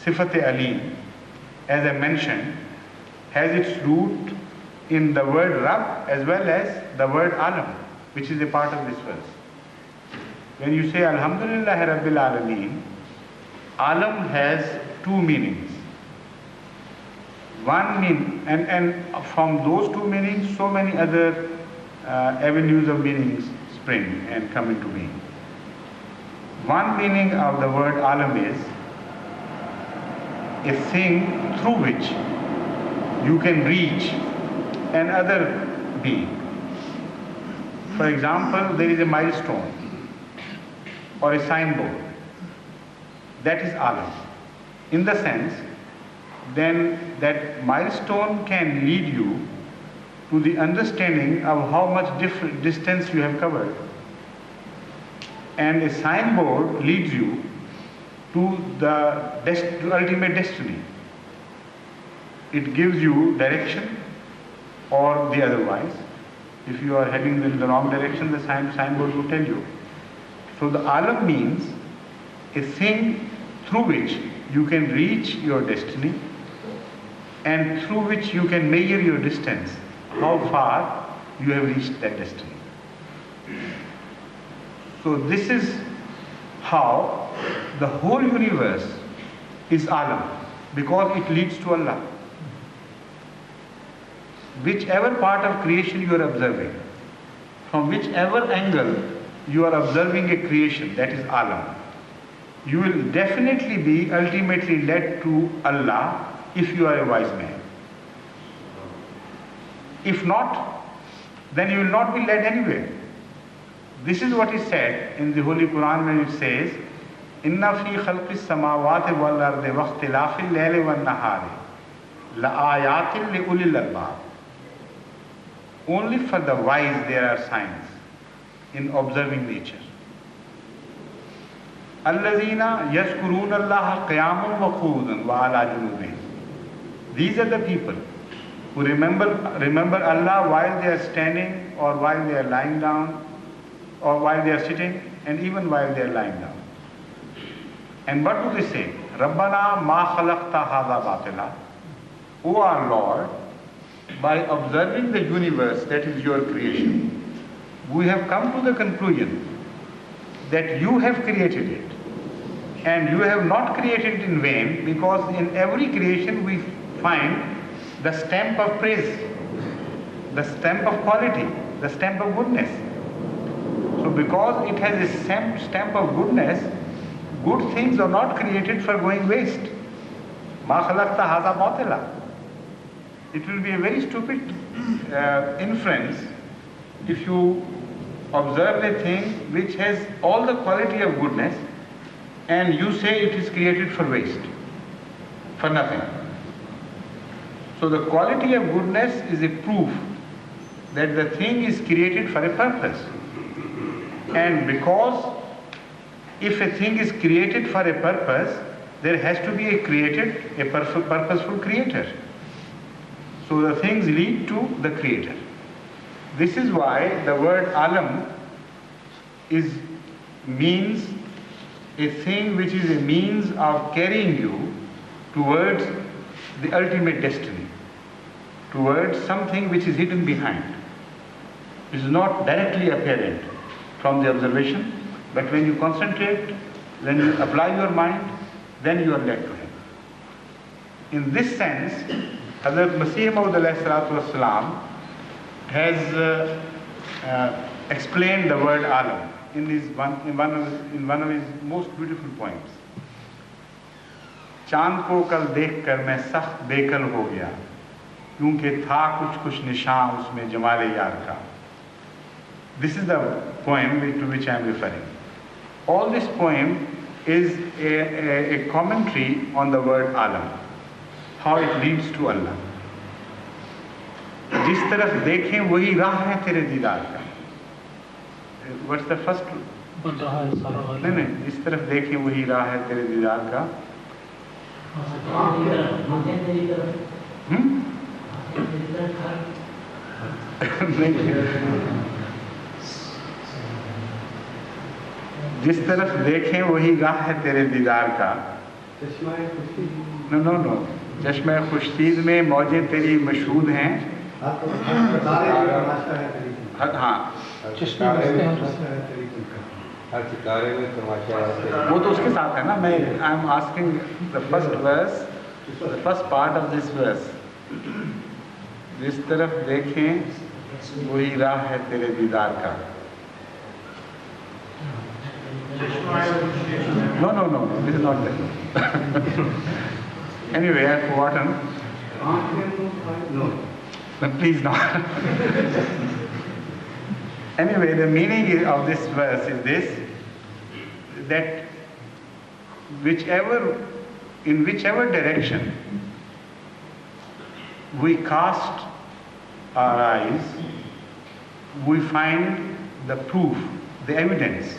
Sifat-e Alim, as I mentioned, has its root in the word Rabb as well as the word Alam, which is a part of this verse. When you say Alhamdulillah Rabbil Alameen, Alam has 2 meanings. One meaning, and from those 2 meanings, so many other avenues of meanings spring and come into being. One meaning of the word Alam is a thing through which you can reach another being. For example, there is a milestone or a signboard. That is alam. In the sense, then that milestone can lead you to the understanding of how much different distance you have covered. And a signboard leads you to the ultimate destiny. It gives you direction or the otherwise. If you are heading in the wrong direction, the signboard will tell you. So the alam means a thing through which you can reach your destiny and through which you can measure your distance, how far you have reached that destiny. So this is how the whole universe is alam, because it leads to Allah. Whichever part of creation you are observing, from whichever angle you are observing a creation, that is alam, you will definitely be ultimately led to Allah if you are a wise man. If not, then you will not be led anywhere. This is what is said in the Holy Quran when it says, Inna fi khalqis samawati wal ardi wa ikhtilafil layli wan nahari la ayatin li ulil albab. Only for the wise there are signs in observing nature. Allazina yazkuruna Allah qiyaman wa qu'udan wa ala junubihim. These are the people who remember Allah while they are standing or while they are lying down or while they are sitting and even while they are lying down. And what do they say? Rabbana ma khalaqta hadha batila. O our Lord, by observing the universe that is your creation, we have come to the conclusion that you have created it. And you have not created it in vain, because in every creation we find the stamp of praise, the stamp of quality, the stamp of goodness. So because it has a stamp of goodness, good things are not created for going waste. Ma khalaqta hadha batila. It will be a very stupid inference if you observe a thing which has all the quality of goodness and you say it is created for waste, for nothing. So the quality of goodness is a proof that the thing is created for a purpose. And because if a thing is created for a purpose, there has to be a purposeful creator. So the things lead to the creator. This is why the word alam means a thing which is a means of carrying you towards the ultimate destiny, towards something which is hidden behind. It is not directly apparent from the observation, but when you concentrate, when you apply your mind, then you are led to him. In this sense, Hazrat Masih Maud alayhi salatu wasalam has explained the word alam in one of his most beautiful poems. चांद को कल देखकर मैं सख्त बेकल हो गया, क्योंकि था कुछ निशान उसमें जमाले यार का. This is the poem to which I am referring. All this poem is a commentary on the word alam, how it leads to Allah. जिस तरफ देखें वही राह है तेरे दीदार का. What's the first? नहीं, जिस तरफ देखें वही राह है तेरे दीदार का. जिस तरफ देखें वही राह है तेरे दीदार का. नो चश्मे खुर्शीद में मौजें तेरी मशहूद हैं. हाँ, वो तो उसके साथ है ना. मैं I am asking the first verse, the first part of this verse. जिस तरफ देखें वही राह है तेरे दीदार का. No, this is not that. Anyway, I have forgotten. But please not. Anyway, the meaning of this verse is this, that in whichever direction we cast our eyes, we find the proof, the evidence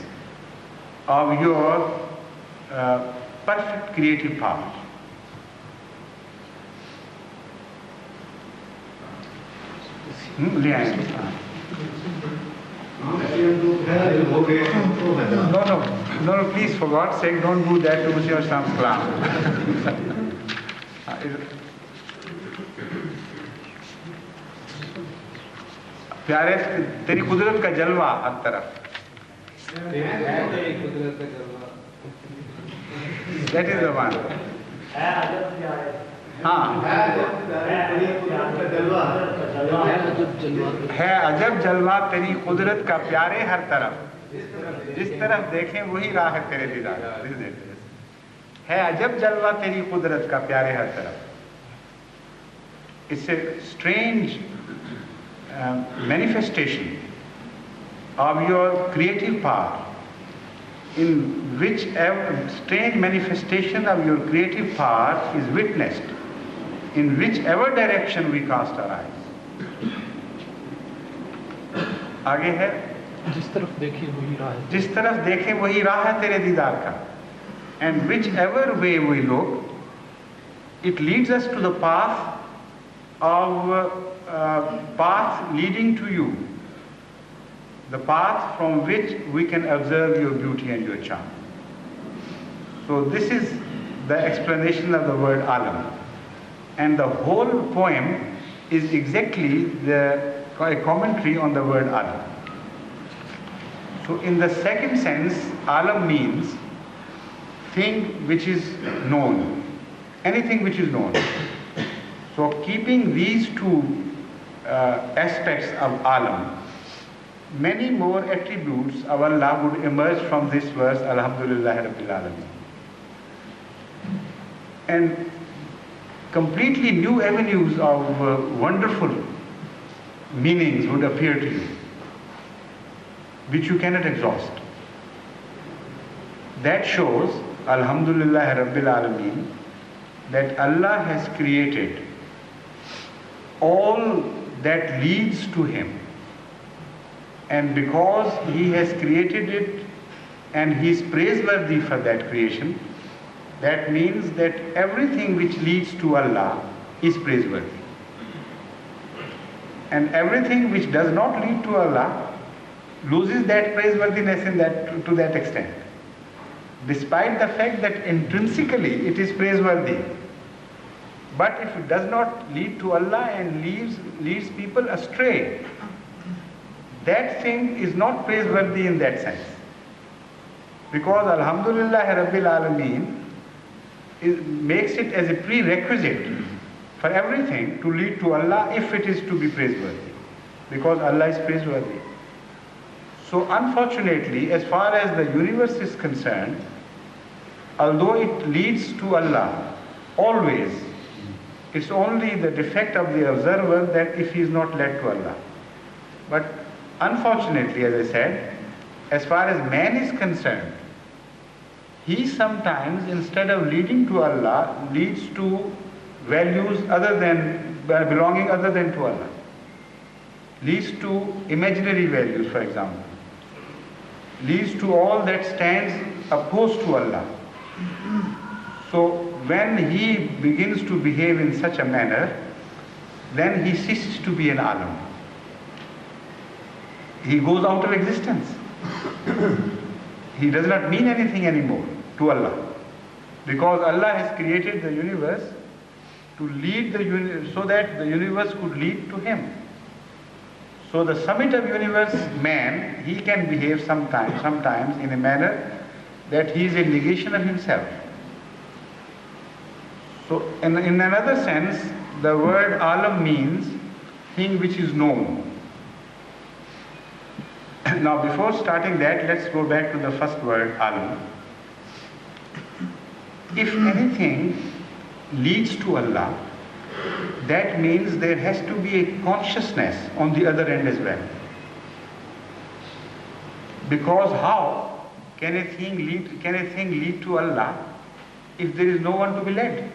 of your perfect creative power. No, please, for God's sake, don't do that to Monsieur Sham's class. प्यारे तेरी कुदरत का जलवा हर तरफ. That is the one. हाँ है अजब जलवा तेरी कुदरत का प्यारे हर तरफ. जिस तरफ देखें वही राह है तेरे दीदार. है अजब जलवा तेरी कुदरत का प्यारे हर तरफ. It's a strange manifestation of your creative power, in whichever strange manifestation of your creative power is witnessed in whichever direction we cast our eyes. आगे है जिस तरफ देखें वही राह है. जिस तरफ देखें वही राह है तेरे दीदार का. And whichever way we look, it leads us to the path leading to you, the path from which we can observe your beauty and your charm. So this is the explanation of the word alam, and the whole poem is exactly a commentary on the word alam. So in the second sense, alam means thing which is known, anything which is known. So keeping these two aspects of alam, many more attributes of Allah would emerge from this verse, Alhamdulillah Rabbil Alameen. And completely new avenues of wonderful meanings would appear to you, which you cannot exhaust. That shows, Alhamdulillah Rabbil Alameen, that Allah has created all that leads to Him. And because He has created it and He is praiseworthy for that creation, that means that everything which leads to Allah is praiseworthy. And everything which does not lead to Allah loses that praiseworthiness to that extent, despite the fact that intrinsically it is praiseworthy. But if it does not lead to Allah and leads people astray, that thing is not praiseworthy in that sense. Because Alhamdulillah Rabbil Alameen makes it as a prerequisite for everything to lead to Allah if it is to be praiseworthy. Because Allah is praiseworthy. So unfortunately, as far as the universe is concerned, although it leads to Allah always, it's only the defect of the observer that if he is not led to Allah. But unfortunately, as I said, as far as man is concerned, he sometimes, instead of leading to Allah, leads to values belonging other than to Allah. Leads to imaginary values, for example. Leads to all that stands opposed to Allah. So when he begins to behave in such a manner, then he ceases to be an alam. He goes out of existence. He does not mean anything anymore to Allah. Because Allah has created the universe to lead the universe so that the universe could lead to Him. So the summit of universe, man, he can behave sometimes in a manner that he is a negation of himself. So in another sense, the word alam means thing which is known. Now before starting that, let's go back to the first word, alam. If anything leads to Allah, that means there has to be a consciousness on the other end as well. Because how can a thing lead to Allah if there is no one to be led?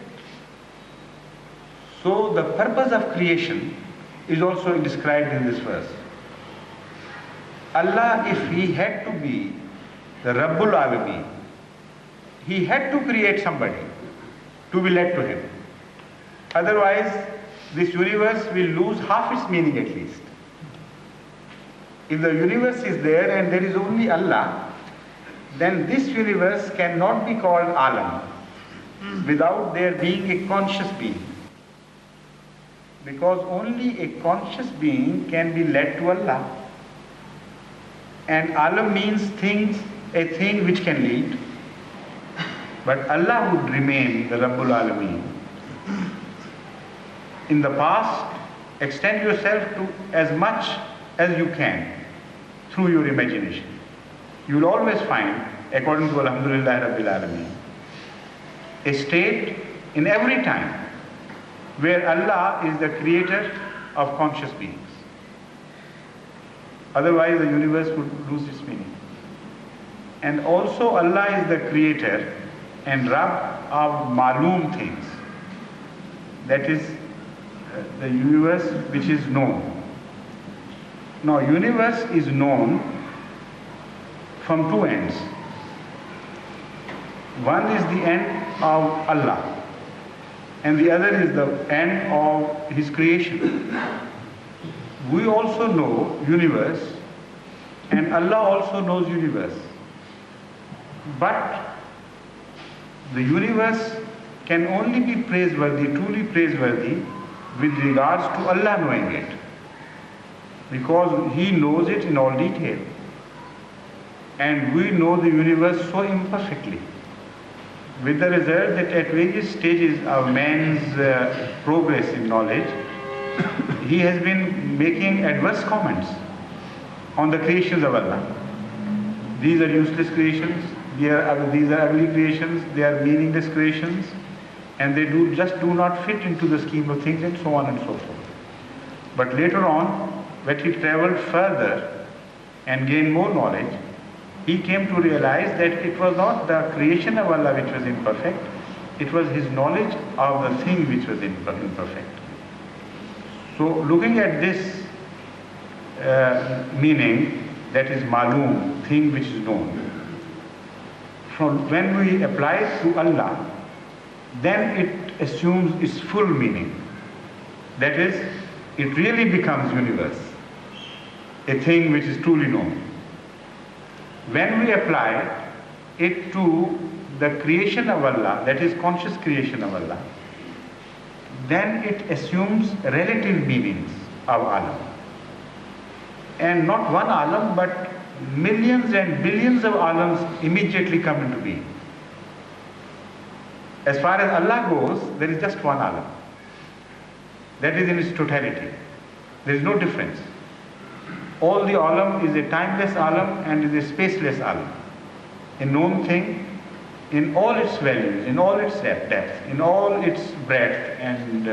So the purpose of creation is also described in this verse. Allah, if He had to be the Rabbul Alameen, He had to create somebody to be led to Him. Otherwise, this universe will lose half its meaning at least. If the universe is there and there is only Allah, then this universe cannot be called Alam without there being a conscious being. Because only a conscious being can be led to Allah. And Alam means things, a thing which can lead. But Allah would remain the Rabbul Alameen. In the past, extend yourself to as much as you can through your imagination. You will always find, according to Alhamdulillah Rabbil Alameen, a state in every time where Allah is the creator of conscious beings. Otherwise the universe would lose its meaning. And also Allah is the creator and Rabb of Maloom things. That is the universe which is known. Now universe is known from two ends. One is the end of Allah and the other is the end of His creation. We also know universe and Allah also knows universe. But the universe can only be praiseworthy, truly praiseworthy, with regards to Allah knowing it. Because He knows it in all detail. And we know the universe so imperfectly. With the result that at various stages of man's progress in knowledge, he has been making adverse comments on the creations of Allah. These are useless creations, these are ugly creations, they are meaningless creations, and they just do not fit into the scheme of things, and so on and so forth. But later on, when he traveled further and gained more knowledge, he came to realize that it was not the creation of Allah which was imperfect, it was his knowledge of the thing which was imperfect. So looking at this meaning, that is maloom, thing which is known, from when we apply it to Allah, then it assumes its full meaning. That is, it really becomes universe, a thing which is truly known. When we apply it to the creation of Allah, that is conscious creation of Allah, then it assumes relative meanings of alam. And not one alam, but millions and billions of alams immediately come into being. As far as Allah goes, there is just one alam. That is in its totality. There is no difference. All the alam is a timeless alam and is a spaceless alam. A known thing in all its values, in all its depth, in all its breadth, and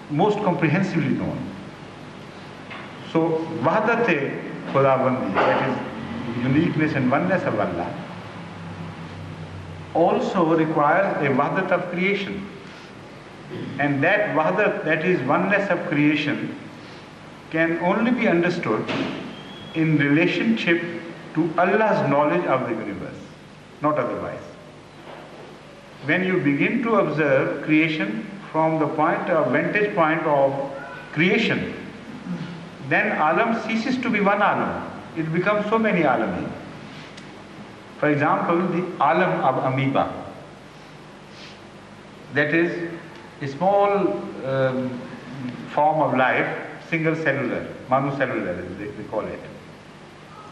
most comprehensively known. So, Wahdat-e Khudabandi, that is uniqueness and oneness of Allah, also requires a Wahdat of creation. And that Wahdat, that is oneness of creation, can only be understood in relationship to Allah's knowledge of the universe, not otherwise. When you begin to observe creation from the vantage point of creation, then alam ceases to be one alam. It becomes so many alami. For example, the alam of amoeba, that is a small form of life, single cellular, monocellular as they call it.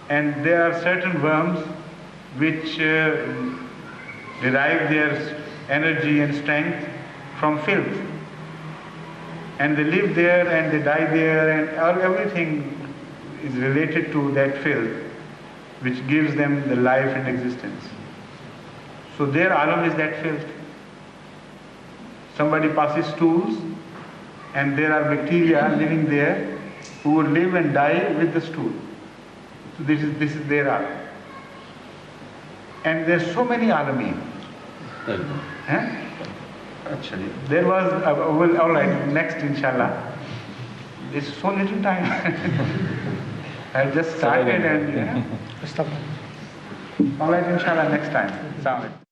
And there are certain worms which derive their energy and strength from filth. And they live there and they die there, and everything is related to that filth which gives them the life and existence. So their alam is that filth. Somebody passes stools and there are bacteria living there who will live and die with the stool. So this is their art. And there's so many alameen. Actually, there was, well, all right, next inshallah. There's so little time. I just started and, Astaghfirullah. all right, inshallah, next time. Assalamu alaikum.